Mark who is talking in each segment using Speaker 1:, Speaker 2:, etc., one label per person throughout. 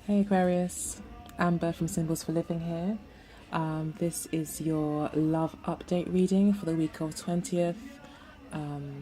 Speaker 1: Hey Aquarius, Amber from Symbols for Living here. This is your love update reading for the week of 20th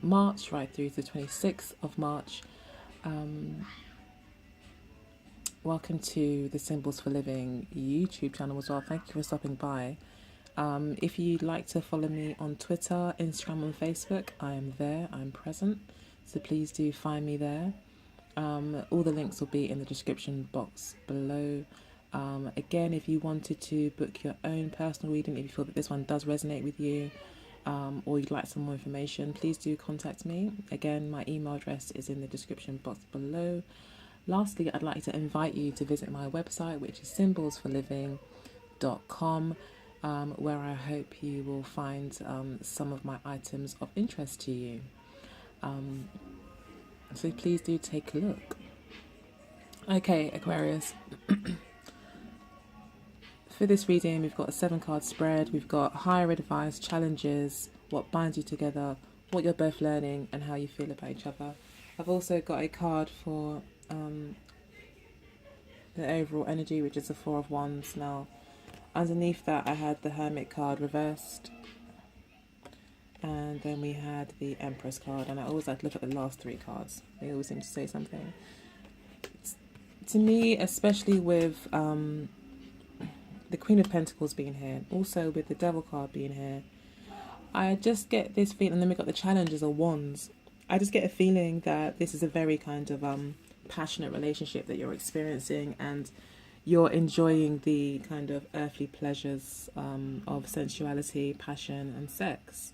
Speaker 1: March right through to 26th of March. Welcome to the Symbols for Living YouTube channel as well. Thank you for stopping by. If you'd like to follow me on Twitter, Instagram and Facebook, I am there, I'm present. So please do find me there. All the links will be in the description box below. Again, if you wanted to book your own personal reading, if you feel that this one does resonate with you, or you'd like some more information, please do contact me. Again, my email address is in the description box below. Lastly, I'd like to invite you to visit my website, which is symbolsforliving.com, where I hope you will find some of my items of interest to you. So please do take a look. Okay, Aquarius. For this reading, we've got a 7-card spread. We've got higher advice, challenges, what binds you together, what you're both learning, and how you feel about each other. I've also got a card for the overall energy, which is the 4 of Wands. Now, underneath that, I had the Hermit card reversed. And then we had the Empress card, and I always like to look at the last 3 cards. They always seem to say something. To me, especially with the Queen of Pentacles being here, also with the Devil card being here, I just get this feeling, and then we got the Challenges of Wands. I just get a feeling that this is a very kind of passionate relationship that you're experiencing, and you're enjoying the kind of earthly pleasures of sensuality, passion, and sex.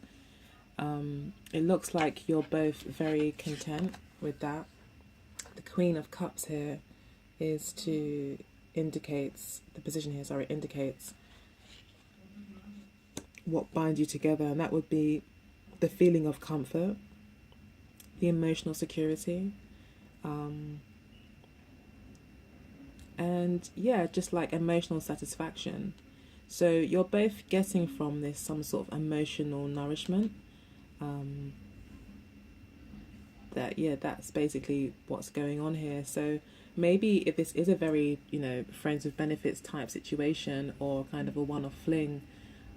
Speaker 1: It looks like you're both very content with that. The Queen of Cups here indicates what binds you together, and that would be the feeling of comfort, the emotional security, and yeah, just like emotional satisfaction. So you're both getting from this some sort of emotional nourishment. That's basically what's going on here. So maybe if this is a very, friends with benefits type situation, or kind of a one-off fling,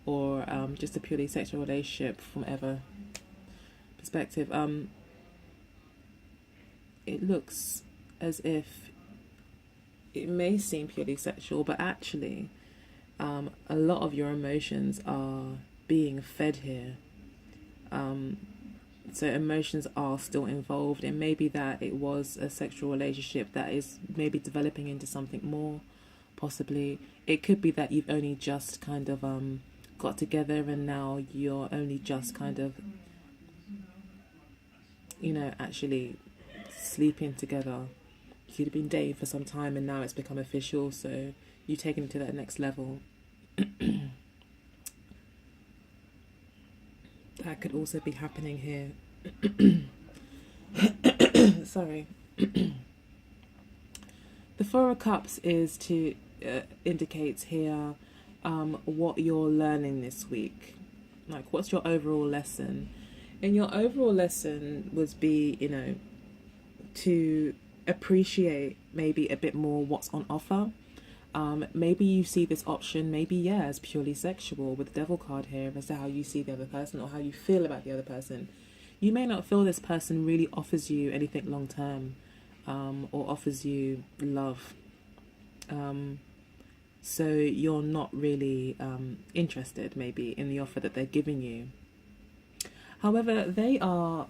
Speaker 1: or just a purely sexual relationship from whatever perspective, it looks as if it may seem purely sexual, but actually a lot of your emotions are being fed here. So emotions are still involved. It may be that it was a sexual relationship that is maybe developing into something more, possibly. It could be that you've only just kind of got together, and now you're only just kind of, actually sleeping together. You could have been dating for some time, and now it's become official, so you've taken it to that next level. That could also be happening here. Sorry. The 4 of Cups is to indicates here what you're learning this week. Like, what's your overall lesson? And your overall lesson would be, to appreciate maybe a bit more what's on offer. Maybe you see this option, maybe as purely sexual with the Devil card here, as to how you see the other person or how you feel about the other person. You may not feel this person really offers you anything long term, or offers you love. So you're not really interested maybe in the offer that they're giving you. However, they are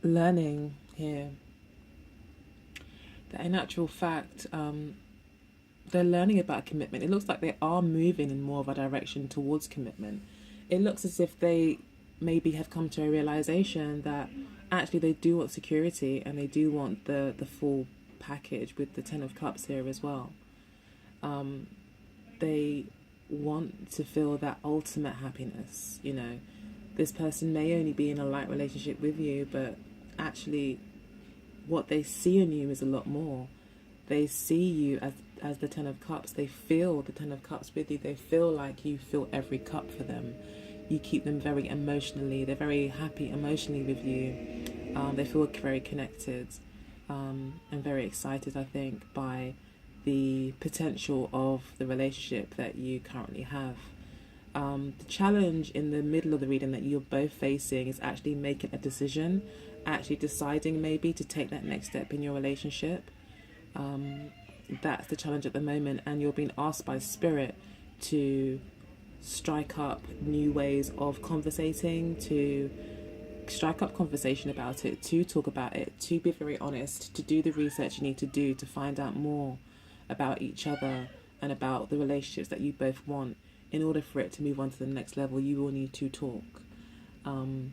Speaker 1: learning here that in actual fact, they're learning about commitment. It looks like they are moving in more of a direction towards commitment. It looks as if they maybe have come to a realization that actually they do want security, and they do want the full package with the 10 of Cups here as well. They want to feel that ultimate happiness. This person may only be in a light relationship with you, but actually what they see in you is a lot more. They see you as the 10 of Cups. They feel the 10 of Cups with you. They feel like you fill every cup for them. You keep them very emotionally. They're very happy emotionally with you. They feel very connected. and very excited, I think, by the potential of the relationship that you currently have. The challenge in the middle of the reading that you're both facing is actually making a decision, actually deciding maybe to take that next step in your relationship. That's the challenge at the moment, and you're being asked by Spirit to strike up new ways of conversating, to strike up conversation about it, to talk about it, to be very honest, to do the research you need to do to find out more about each other and about the relationships that you both want. In order for it to move on to the next level, you will need to talk. The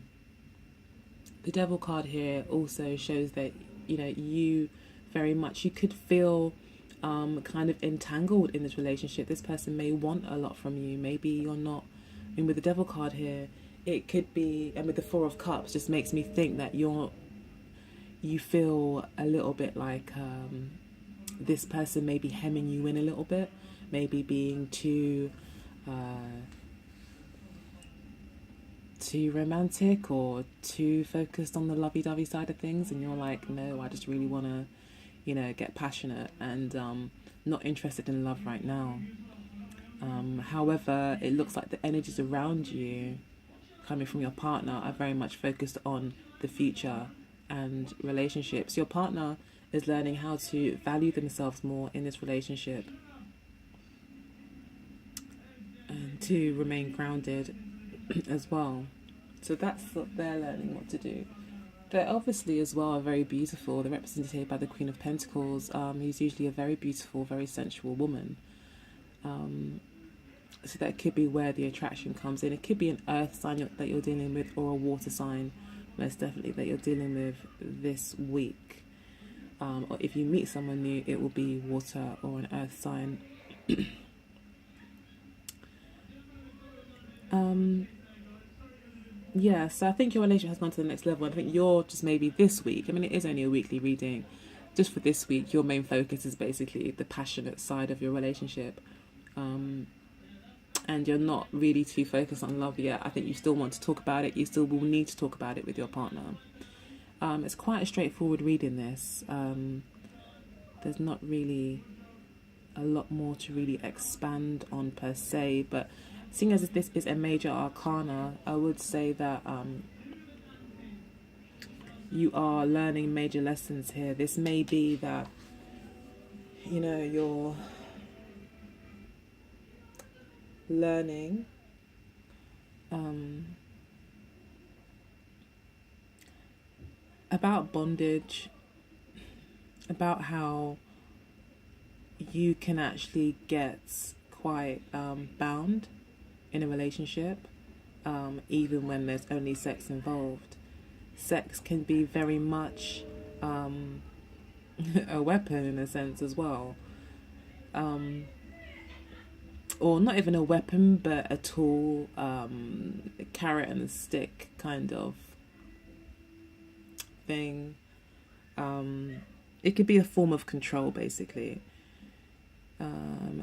Speaker 1: Devil card here also shows that, you very much, you could feel kind of entangled in this relationship. This person may want a lot from you. Maybe you're not. I mean, with the Devil card here, it could be, and with the Four of Cups, just makes me think that you feel a little bit like this person may be hemming you in a little bit, maybe being too romantic or too focused on the lovey-dovey side of things, and you're like, no, I just really want to, get passionate and not interested in love right now. However, it looks like the energies around you coming from your partner are very much focused on the future and relationships. Your partner is learning how to value themselves more in this relationship and to remain grounded as well. So that's what they're learning what to do. They're obviously as well are very beautiful. They're represented here by the Queen of Pentacles, who's usually a very beautiful, very sensual woman. So that could be where the attraction comes in. It could be an earth sign that you're dealing with, or a water sign, most definitely, that you're dealing with this week. Or if you meet someone new, it will be water or an earth sign. Yeah, so I think your relationship has gone to the next level. I think you're just maybe this week, I mean, it is only a weekly reading. Just for this week, your main focus is basically the passionate side of your relationship. And you're not really too focused on love yet. I think you still want to talk about it. You still will need to talk about it with your partner. It's quite a straightforward reading, this. There's not really a lot more to really expand on per se, but seeing as this is a major arcana, I would say that you are learning major lessons here. This may be that, you're learning about bondage, about how you can actually get quite bound in a relationship, even when there's only sex involved. Sex can be very much a weapon in a sense as well. Or not even a weapon, but a tool, a carrot and a stick kind of thing. It could be a form of control, basically.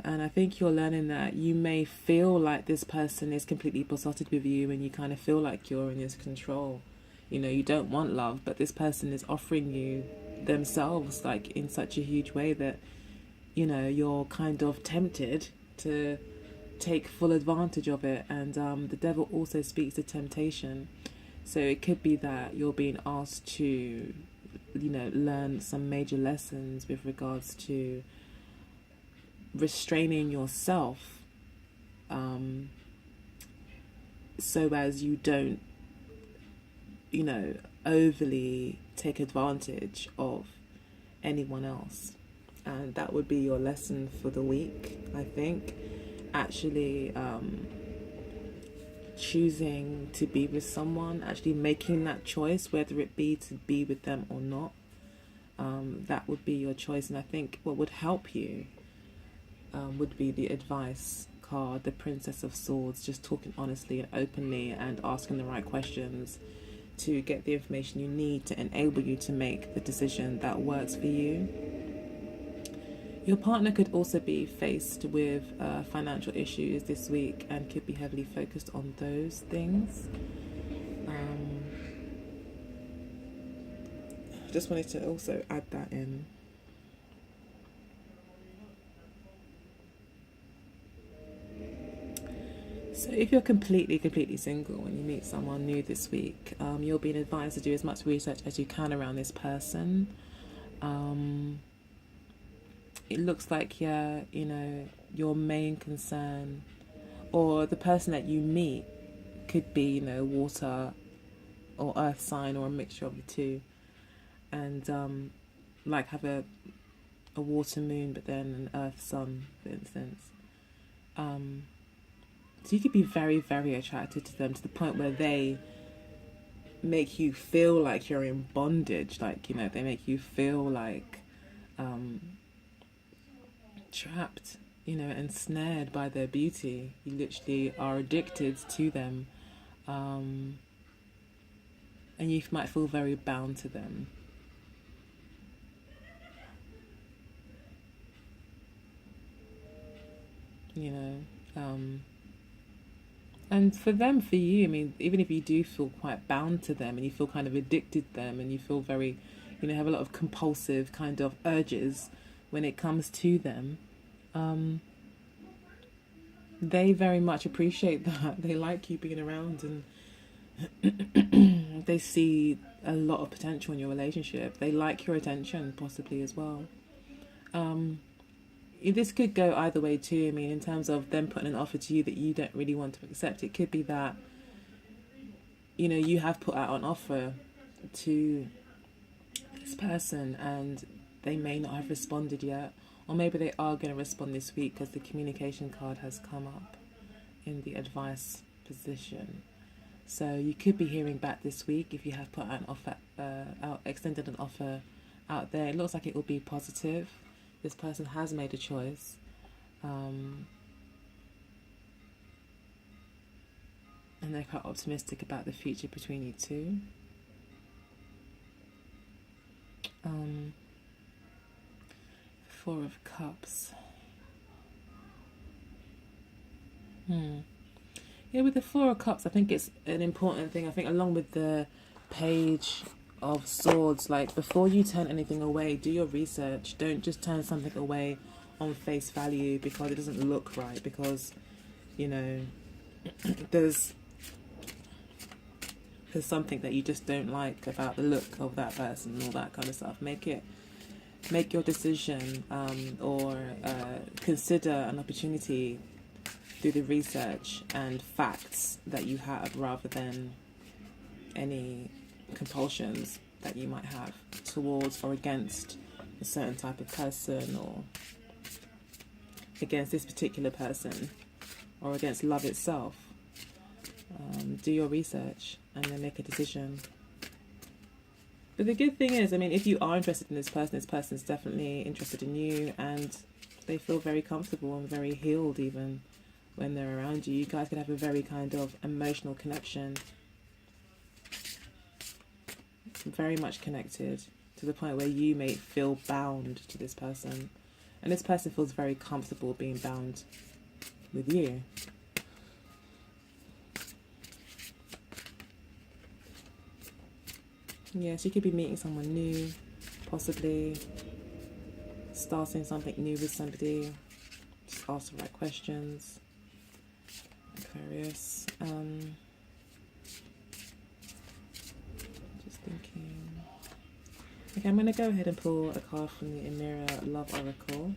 Speaker 1: And I think you're learning that you may feel like this person is completely besotted with you, and you kind of feel like you're in his control. You don't want love, but this person is offering you themselves, like, in such a huge way that, you're kind of tempted to take full advantage of it. And the Devil also speaks to temptation. So it could be that you're being asked to, learn some major lessons with regards to restraining yourself, so as you don't, overly take advantage of anyone else. And that would be your lesson for the week, I think. Actually choosing to be with someone, actually making that choice, whether it be to be with them or not. That would be your choice. And I think what would help you would be the advice card, the Princess of Swords, just talking honestly and openly and asking the right questions to get the information you need to enable you to make the decision that works for you. Your partner could also be faced with financial issues this week and could be heavily focused on those things. Just wanted to also add that in. So if you're completely single and you meet someone new this week, you're being advised to do as much research as you can around this person. It looks like, yeah, you know, your main concern or the person that you meet could be, you know, water or earth sign or a mixture of the two. And like have a water moon but then an earth sun, for instance. So you could be very attracted to them to the point where they make you feel like you're in bondage. Like, you know, they make you feel like trapped, you know, ensnared by their beauty. You literally are addicted to them. And you might feel very bound to them. You know, and for them, for you, I mean, even if you do feel quite bound to them and you feel kind of addicted to them and you feel very, you know, have a lot of compulsive kind of urges when it comes to them, they very much appreciate that. They like you being around and they see a lot of potential in your relationship. They like your attention, possibly as well. This could go either way too. I mean, in terms of them putting an offer to you that you don't really want to accept, it could be that, you know, you have put out an offer to this person and they may not have responded yet, or maybe they are going to respond this week because the communication card has come up in the advice position. So you could be hearing back this week if you have put out an offer, extended an offer out there. It looks like it will be positive. This person has made a choice. And they're quite optimistic about the future between you two. Four of Cups. Yeah, with the Four of Cups, I think it's an important thing. I think along with the Page of Swords, like before you turn anything away, do your research. Don't just turn something away on face value because it doesn't look right, because, you know, there's something that you just don't like about the look of that person and all that kind of stuff. Make your decision, or consider an opportunity through the research and facts that you have, rather than any compulsions that you might have towards or against a certain type of person, or against this particular person, or against love itself. Do your research and then make a decision. But the good thing is, I mean, if you are interested in this person's definitely interested in you, and they feel very comfortable and very healed even when they're around you. You guys can have a very kind of emotional connection. Very much connected to the point where you may feel bound to this person, and this person feels very comfortable being bound with you. Yes, you could be meeting someone new, possibly starting something new with somebody. Just ask the right questions, Aquarius. Thinking. Okay, I'm going to go ahead and pull a card from the Emira Love Oracle.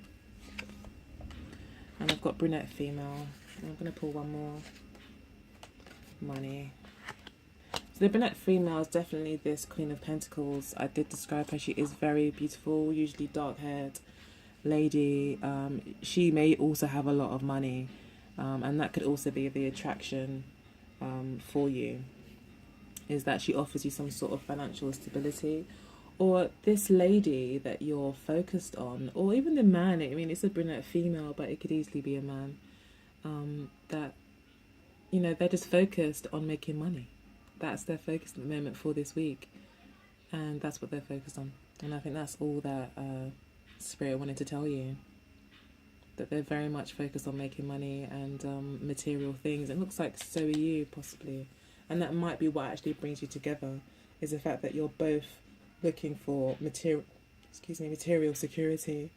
Speaker 1: And I've got brunette female. And I'm going to pull one more. Money. So the brunette female is definitely this Queen of Pentacles. I did describe her. She is very beautiful, usually dark-haired lady. She may also have a lot of money. And that could also be the attraction for you. Is that she offers you some sort of financial stability, or this lady that you're focused on, or even the man. I mean, it's a brunette female, but it could easily be a man, that, you know, they're just focused on making money. That's their focus at the moment for this week, and that's what they're focused on. And I think that's all that Spirit wanted to tell you, that they're very much focused on making money and material things. It looks like so are you, possibly. And that might be what actually brings you together, is the fact that you're both looking for material security,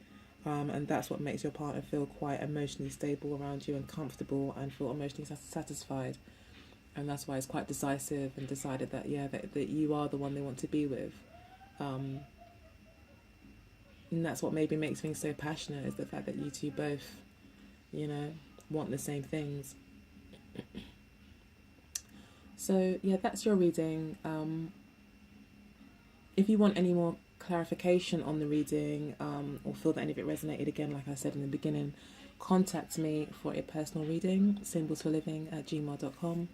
Speaker 1: and that's what makes your partner feel quite emotionally stable around you and comfortable and feel emotionally satisfied. And that's why it's quite decisive and decided that that you are the one they want to be with. And that's what maybe makes things so passionate, is the fact that you two both, want the same things. So yeah, that's your reading. If you want any more clarification on the reading, or feel that any of it resonated, again, like I said in the beginning, contact me for a personal reading, symbolsforliving@gmail.com.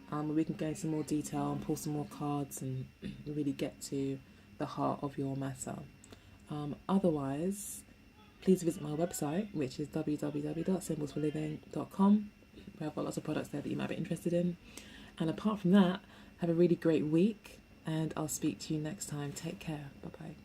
Speaker 1: Where we can go into more detail and pull some more cards and really get to the heart of your matter. Otherwise, please visit my website, which is www.symbolsforliving.com. We have got lots of products there that you might be interested in. And apart from that, have a really great week, and I'll speak to you next time. Take care. Bye-bye.